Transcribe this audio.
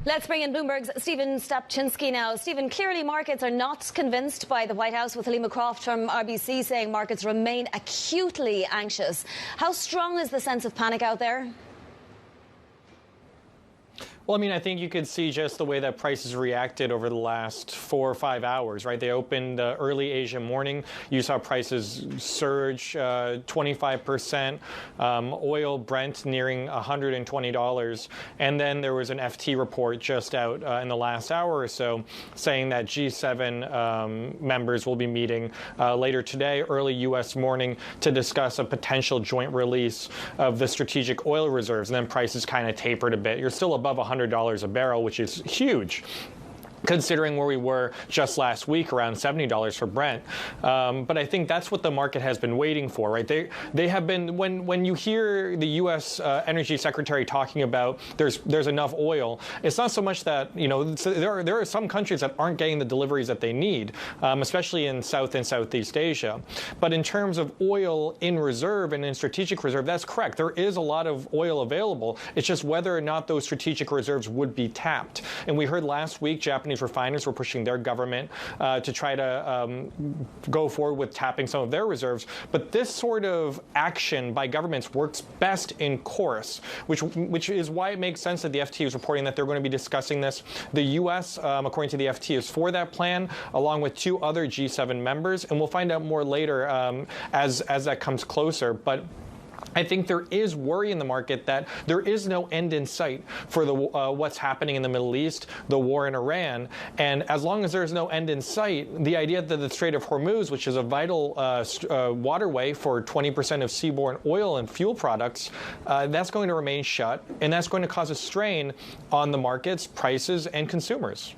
Let's bring in Bloomberg's Stapczynski now. Stephen, clearly markets are not convinced by the White House, with Halima Croft from RBC saying markets remain acutely anxious. How strong is the sense of panic out there? Well, I mean, I think you could see just the way that prices reacted over the last 4 or 5 hours, right? They opened early Asia morning. You saw prices surge 25%, oil Brent nearing $120. And then there was an FT report just out in the last hour or so saying that G7 members will be meeting later today, early U.S. morning, to discuss a potential joint release of the strategic oil reserves. And then prices kind of tapered a bit. You're still above $100 a barrel, which is huge, considering where we were just last week, around $70 for Brent. But I think that's what the market has been waiting for, right? They have been, when you hear the U.S. Energy Secretary talking about there's enough oil, it's not so much that, you know, there are some countries that aren't getting the deliveries that they need, especially in South and Southeast Asia. But in terms of oil in reserve and in strategic reserve, that's correct. There is a lot of oil available. It's just whether or not those strategic reserves would be tapped. And we heard last week Japanese refiners were pushing their government to try to go forward with tapping some of their reserves. But this sort of action by governments works best in chorus, which is why it makes sense that the FT is reporting that they're going to be discussing this. The U.S., according to the FT, is for that plan, along with 2 other G7 members. And we'll find out more later as that comes closer. But I think there is worry in the market that there is no end in sight for the what's happening in the Middle East, the war in Iran. And as long as there's no end in sight, the idea that the Strait of Hormuz, which is a vital waterway for 20% of seaborne oil and fuel products, that's going to remain shut. And that's going to cause a strain on the markets, prices, and consumers.